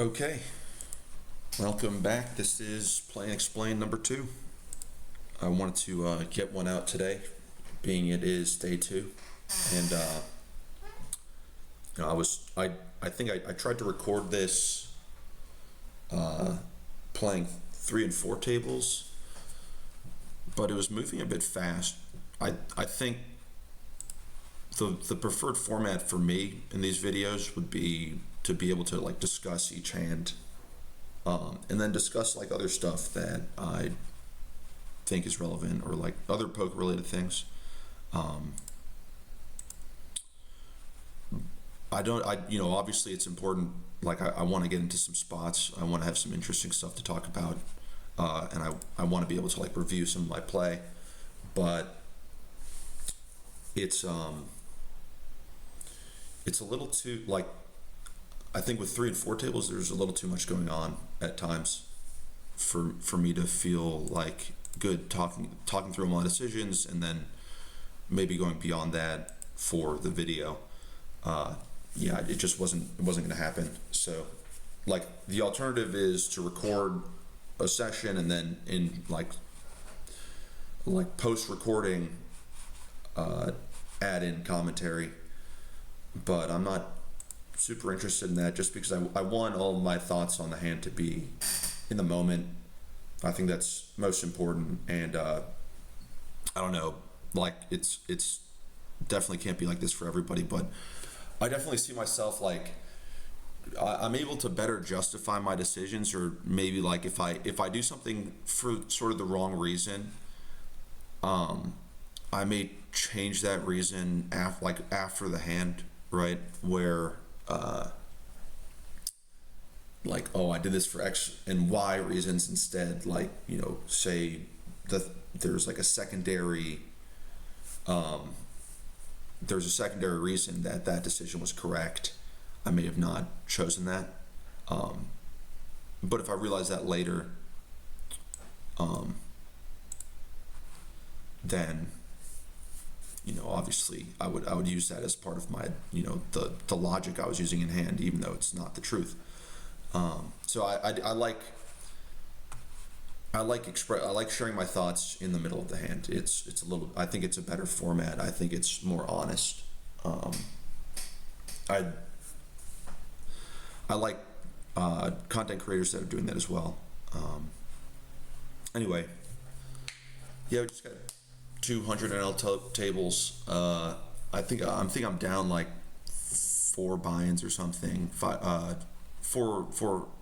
Okay, welcome back. This is Play and Explain number 2. I wanted to get one out today, being it is day 2, and I think I tried to record this playing 3 and 4 tables, but it was moving a bit fast. I think the preferred format for me in these videos would be to be able to like discuss each hand, and then discuss like other stuff that I think is relevant or like other poker related things. Obviously it's important. Like I want to get into some spots. I want to have some interesting stuff to talk about, and I want to be able to like review some of my play, but it's a little too like. I think with 3 and 4 tables, there's a little too much going on at times for me to feel like good talking through my decisions, and then maybe going beyond that for the video. It just wasn't going to happen. So, like, the alternative is to record a session and then in like post recording, add in commentary. But I'm not super interested in that, just because I want all my thoughts on the hand to be in the moment. I think that's most important, and I don't know, like it's definitely can't be like this for everybody, but I definitely see myself like I'm able to better justify my decisions, or maybe like if I do something for sort of the wrong reason, I may change that reason after the hand, right? Where like, oh, I did this for X and Y reasons instead. Like, say that there's like a secondary, there's a secondary reason that decision was correct. I may have not chosen that. But if I realize that later, then obviously I would use that as part of my, the logic I was using in hand, even though it's not the truth. So I like sharing my thoughts in the middle of the hand. It's a little, I think it's a better format. I think it's more honest. I like content creators that are doing that as well. Anyway, yeah, we just got 200 NL tables. I think I'm down like 4 buy-ins or something. 4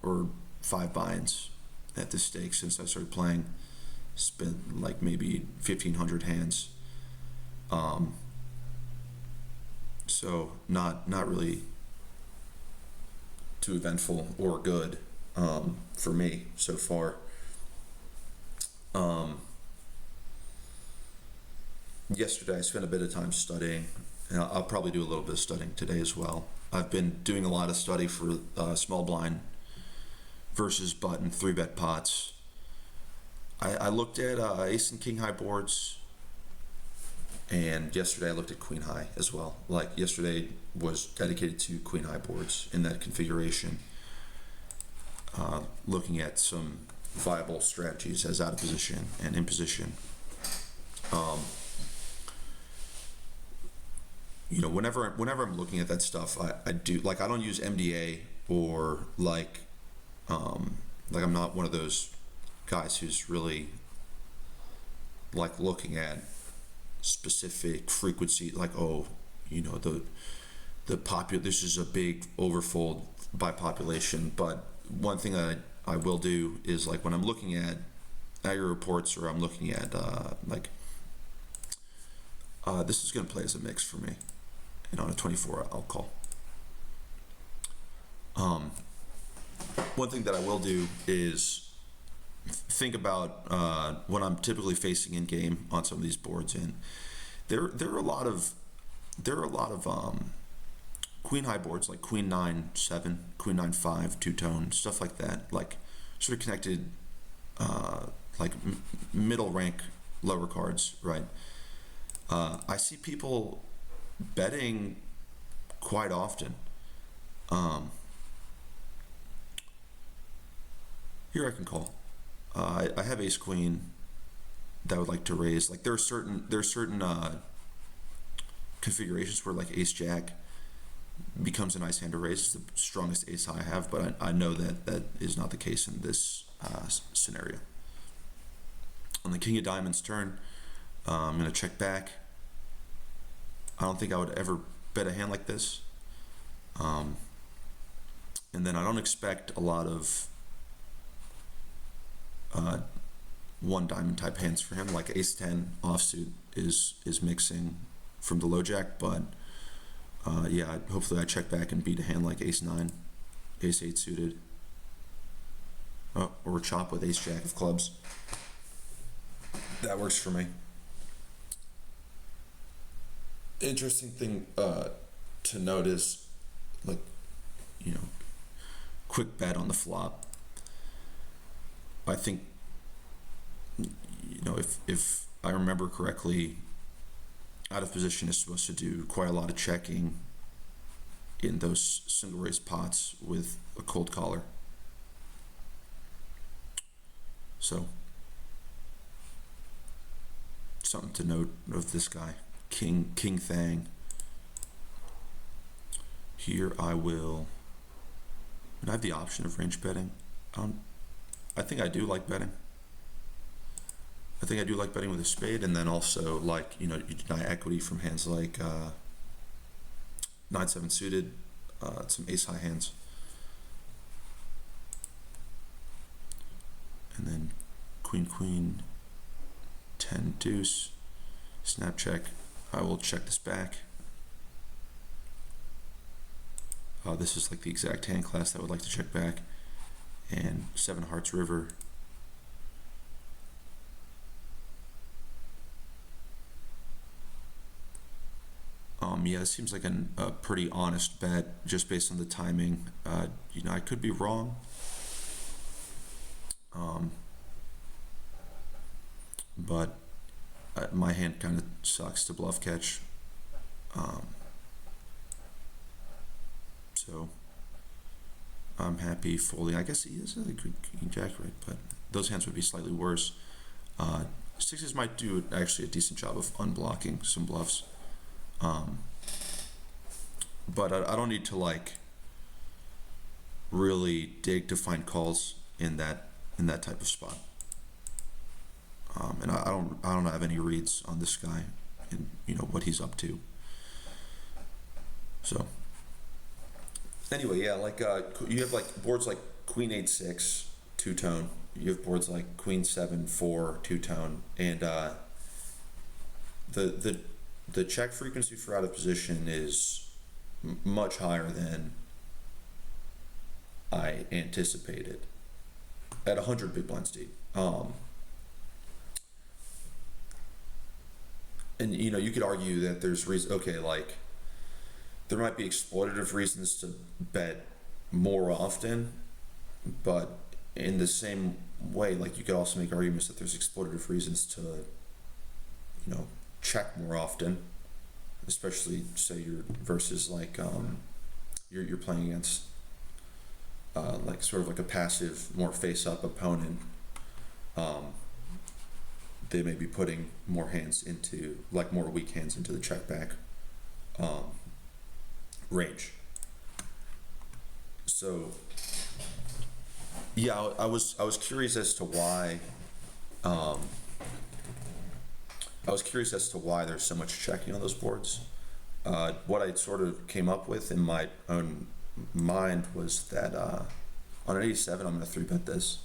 or 5 buy-ins at this stake since I started playing. Spent like maybe 1,500 hands. So not really too eventful or good for me so far. Yesterday I spent a bit of time studying, and I'll probably do a little bit of studying today as well. I've been doing a lot of study for small blind versus button 3-bet pots. I looked at ace and king high boards, and yesterday I looked at queen high as well. Like, yesterday was dedicated to queen high boards in that configuration, looking at some viable strategies as out of position and in position. Whenever I'm looking at that stuff, I do, like, I don't use MDA or like I'm not one of those guys who's really like looking at specific frequency, like, oh, this is a big overfold by population. But one thing that I will do is, like, when I'm looking at aggregate reports, or I'm looking at this is going to play as a mix for me, and on a 24 I'll call. One thing that I will do is think about what I'm typically facing in game on some of these boards, and there are a lot of queen high boards, like queen 9-7, queen 9-5, two-tone stuff like that, like sort of connected, like middle rank lower cards, right? I see people betting quite often. Here I can call. I have ace queen that I would like to raise. Like there are certain configurations where like ace jack becomes a nice hand to raise. It's the strongest ace I have, but I know that that is not the case in this scenario. On the king of diamonds turn, I'm going to check back. I don't think I would ever bet a hand like this. And then I don't expect a lot of one diamond type hands for him. Like ace 10 offsuit is mixing from the low jack, but yeah, hopefully I check back and beat a hand like ace 9, ace 8 suited, or chop with ace jack of clubs. That works for me. Interesting thing to note is, like, you know, quick bet on the flop. I think, you know, if I remember correctly, out of position is supposed to do quite a lot of checking in those single raise pots with a cold collar. So, something to note of this guy, King Thang. Here I have the option of range betting. I think I do like betting. I think I do like betting with a spade, and then also, like, you know, you deny equity from hands like 9-7 suited, some ace high hands, and then queen 10 deuce, snap check. I will check this back. This is like the exact hand class that I would like to check back, and 7 hearts river. Yeah, it seems like a pretty honest bet just based on the timing. You know, I could be wrong. But my hand kind of sucks to bluff catch. So I'm happy folding. I guess he is a good king jack, right? But those hands would be slightly worse. Sixes might do actually a decent job of unblocking some bluffs. But I don't need to like really dig to find calls in that type of spot. And I don't have any reads on this guy and, you know, what he's up to. So anyway, yeah, like you have like boards like queen 8-6 two-tone. You have boards like queen 7-4 two-tone, and the check frequency for out of position is much higher than I anticipated at 100 big blinds deep. And you know, you could argue that there's reason. Okay, like there might be exploitative reasons to bet more often, but in the same way, like you could also make arguments that there's exploitative reasons to, you know, check more often, especially say you're versus like you're playing against like sort of like a passive, more face-up opponent. They may be putting more hands into, like more weak hands into the check back range. So yeah, I was curious as to why. I was curious as to why there's so much checking on those boards. What I sort of came up with in my own mind was that on an 87, I'm going to 3-bet this.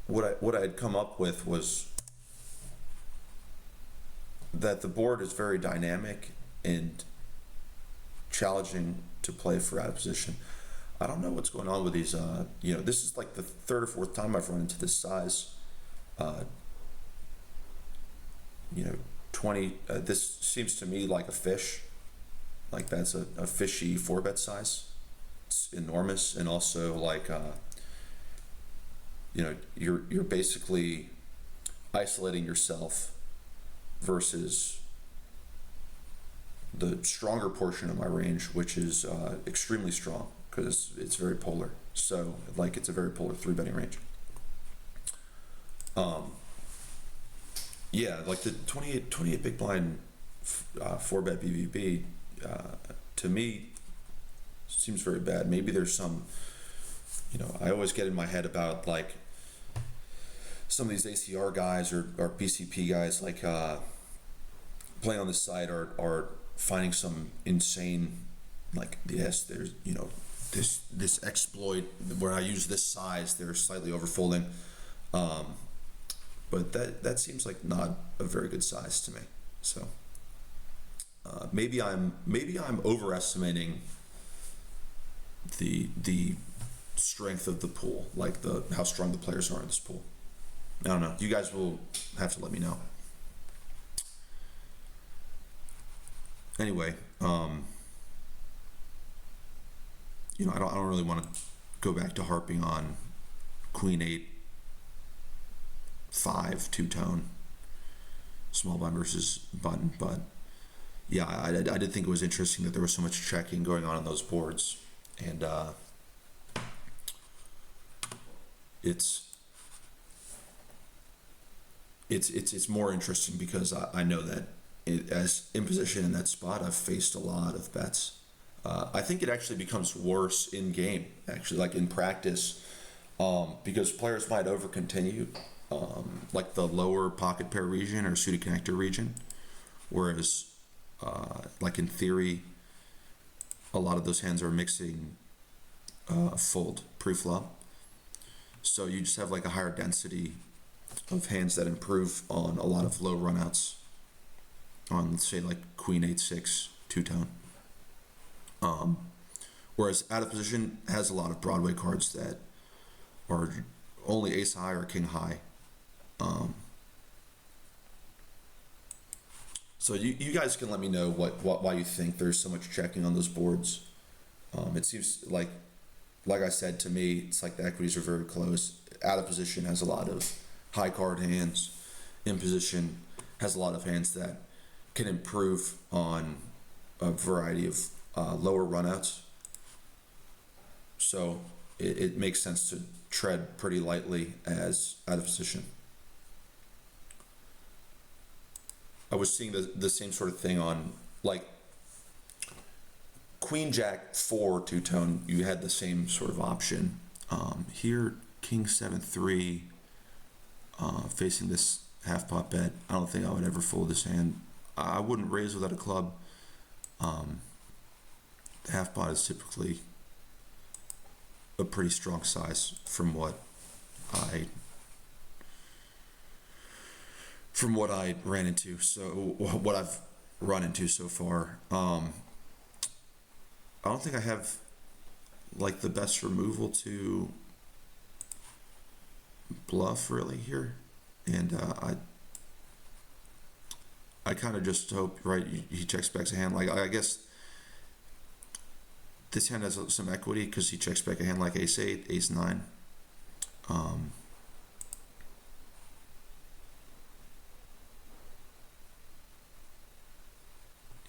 What I had come up with was that the board is very dynamic and challenging to play for out of position. I don't know what's going on with these. You know, this is like the 3rd or 4th time I've run into this size. You know, 20. This seems to me like a fish. Like that's a fishy 4-bet size. It's enormous, and also like you know, you're basically isolating yourself versus the stronger portion of my range, which is extremely strong because it's very polar. So like it's a very polar three betting range. Yeah, like the 28 big blind four bet BVB to me seems very bad. Maybe there's some, I always get in my head about like some of these ACR guys or PCP guys like playing on the site are finding some insane, like, yes, there's this exploit where I use this size, they're slightly overfolding, but that seems like not a very good size to me. So maybe I'm overestimating the strength of the pool, like how strong the players are in this pool. I don't know. You guys will have to let me know. Anyway, I don't really want to go back to harping on Queen 8, 5 two-tone small blind versus button, but yeah, I did think it was interesting that there was so much checking going on those boards, and it's more interesting because I know that as in position in that spot, I've faced a lot of bets. I think it actually becomes worse in game, actually, like in practice, because players might over continue, like the lower pocket pair region or suited connector region, whereas like in theory, a lot of those hands are mixing fold pre-flop. So you just have like a higher density of hands that improve on a lot of low runouts on, let's say, like Queen 8-6 two-tone. Whereas out of position has a lot of Broadway cards that are only ace high or king high. So you guys can let me know why you think there's so much checking on those boards. It seems like I said, to me, it's like the equities are very close. Out of position has a lot of high card hands. In position has a lot of hands that can improve on a variety of lower runouts. So it makes sense to tread pretty lightly as out of position. I was seeing the same sort of thing on like Queen Jack 4 two-tone. You had the same sort of option. Here, King 7-3 facing this half pot bet. I don't think I would ever fold this hand. I wouldn't raise without a club. The half pot is typically a pretty strong size from what I ran into. So what I've run into so far. I don't think I have like the best removal to bluff really here, and I kind of just hope, right, he checks back a hand like, I guess this hand has some equity because he checks back a hand like ace 8, ace 9.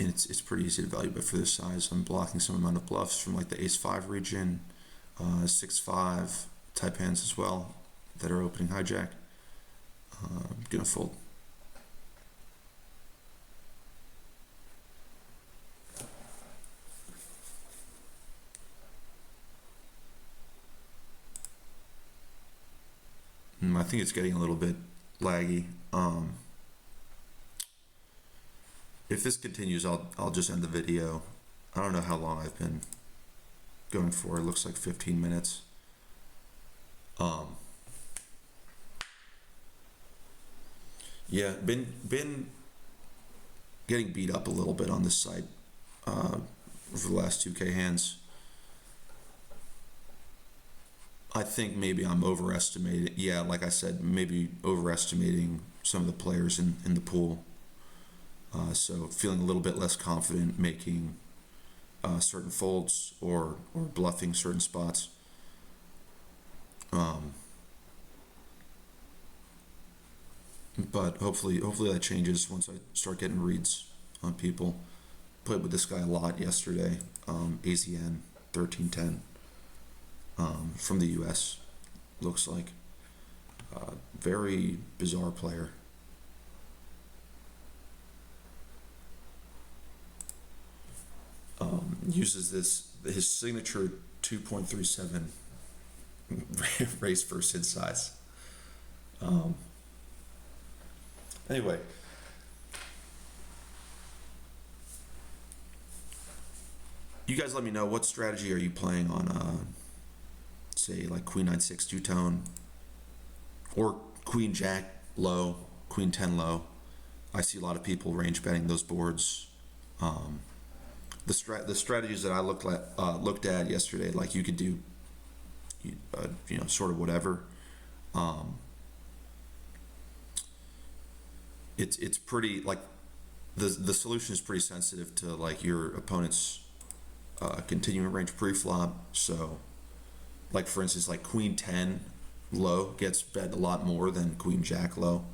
And it's pretty easy to value bet for this size. I'm blocking some amount of bluffs from like the ace 5 region, 6-5 type hands as well that are opening hijack. I'm gonna fold. I think it's getting a little bit laggy. If this continues, I'll just end the video. I don't know how long I've been going for. It looks like 15 minutes. Yeah, been getting beat up a little bit on this site for the last 2K hands. I think maybe I'm overestimating. Yeah, like I said, maybe overestimating some of the players in the pool. So feeling a little bit less confident making certain folds or bluffing certain spots. But hopefully that changes once I start getting reads on people. Played with this guy a lot yesterday, AZN 1310. from the U.S. Looks like very bizarre player. Uses his signature 2.37 race first hit size. Anyway, you guys let me know, what strategy are you playing on, say like Queen 9/6 two tone, or Queen Jack low, Queen 10 low. I see a lot of people range betting those boards. The strategies that I looked at yesterday, like you could do, sort of whatever. It's pretty, like, the solution is pretty sensitive to like your opponent's continuing range pre-flop. So, like for instance, like Queen 10 low gets bet a lot more than Queen Jack low,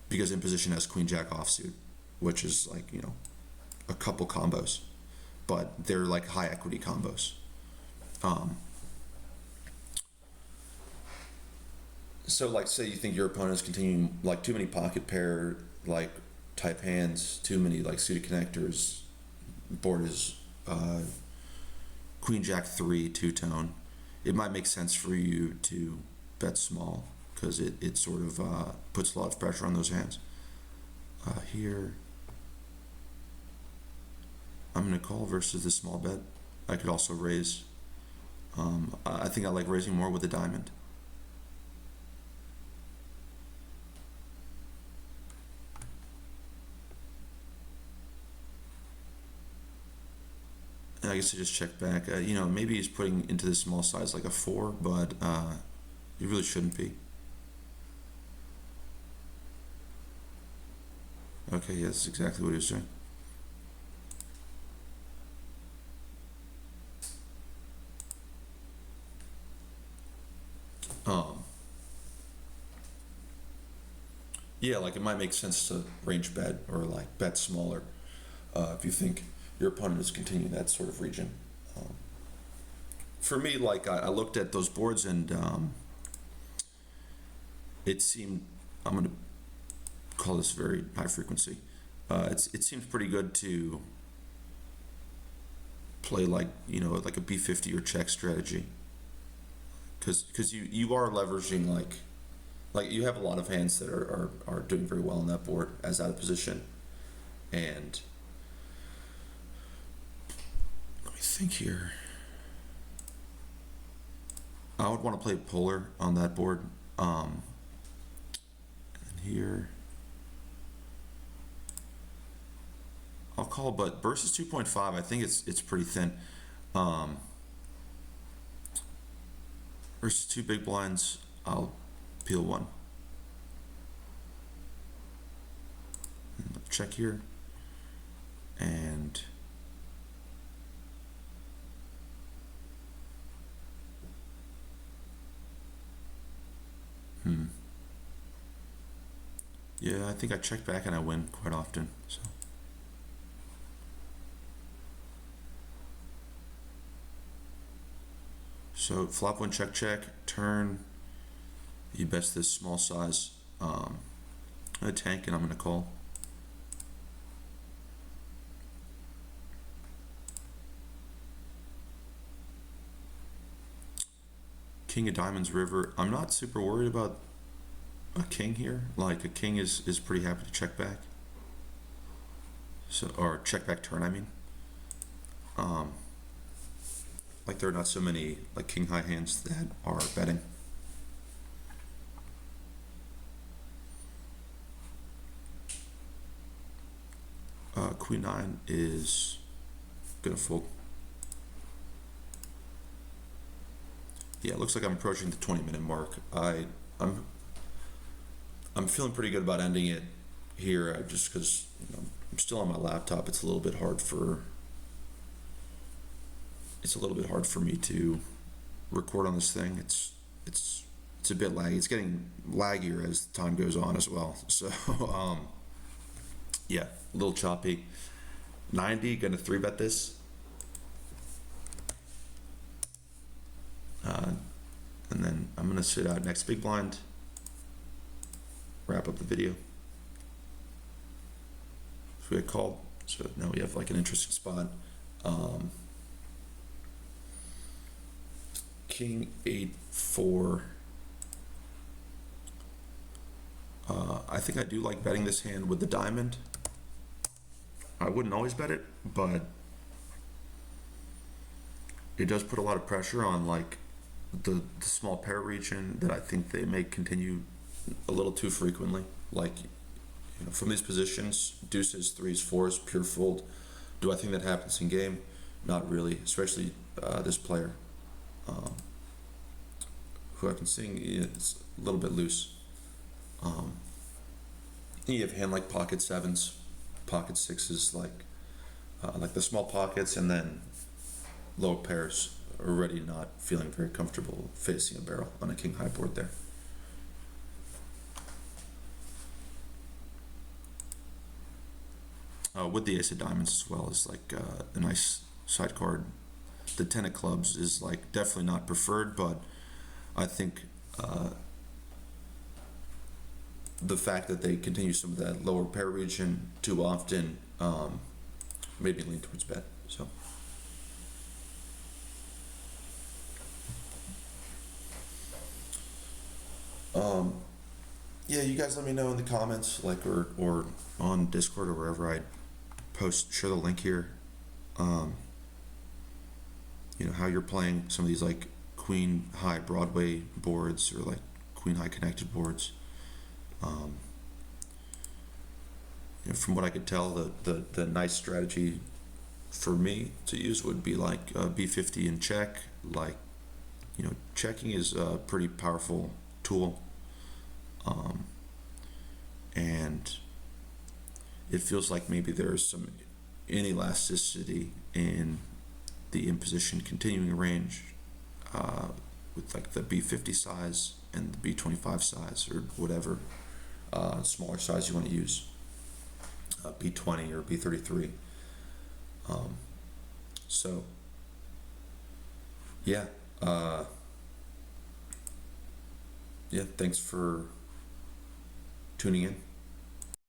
because in position has Queen Jack offsuit, which is like a couple combos, but they're like high equity combos. So like, say you think your opponent's continuing like too many pocket pair like type hands, too many like suited connectors. Board is Queen Jack 3 two tone. It might make sense for you to bet small, because it sort of puts a lot of pressure on those hands. Here, I'm going to call versus the small bet. I could also raise. I think I like raising more with the diamond. I guess I just check back. Maybe he's putting into the small size like a 4, but he really shouldn't be. Okay, yeah, that's exactly what he was doing. Yeah, like it might make sense to range bet or like bet smaller if you think your opponent is continuing that sort of region. For me, like I looked at those boards and it seemed, I'm going to call this very high frequency. It seems pretty good to play like like a B50 or check strategy, because you are leveraging like you have a lot of hands that are doing very well on that board as out of position. And let me think here. I would want to play polar on that board. And here I'll call, but versus 2.5, I think it's pretty thin. Versus 2 big blinds, I'll peel 1. Check here. And yeah, I think I check back and I win quite often. So flop 1, check check, turn. He bets this small size. I'm gonna tank and I'm gonna call. King of diamonds river. I'm not super worried about a king here. Like a king is pretty happy to check back. So, or check back turn, I mean. Like there are not so many like king high hands that are betting. Queen 9 is gonna fold. Yeah, it looks like I'm approaching the 20-minute mark. I'm feeling pretty good about ending it here, just because I'm still on my laptop. It's a little bit hard for me to record on this thing. It's a bit laggy. It's getting laggier as time goes on as well. So yeah, a little choppy. 90, gonna 3-bet this. going to sit out next big blind, wrap up the video. So we get called, so now we have like an interesting spot. King 8-4. I think I do like betting this hand with the diamond. I wouldn't always bet it, but it does put a lot of pressure on like the small pair region that I think they may continue a little too frequently. Like, you know, from these positions, deuces, threes, fours, pure fold. Do I think that happens in game? Not really, especially this player, who I've been seeing is a little bit loose. You have a hand like pocket sevens, pocket sixes, like the small pockets, and then low pairs already not feeling very comfortable facing a barrel on a king high board there. With the ace of diamonds as well is like a nice side card. The 10 of clubs is like definitely not preferred, but I think the fact that they continue some of that lower pair region too often made me lean towards bet. So. Yeah, you guys let me know in the comments, like, or on Discord or wherever I post, share the link here. You know, how you're playing some of these like queen high Broadway boards or like queen high connected boards. You know, from what I could tell, the nice strategy for me to use would be like B50 and check. Like, you know, checking is a pretty powerful tool. And it feels like maybe there's some inelasticity in the imposition continuing range with like the B50 size and the B25 size or whatever smaller size you want to use, B20 or B33. So yeah, yeah, thanks for tuning in.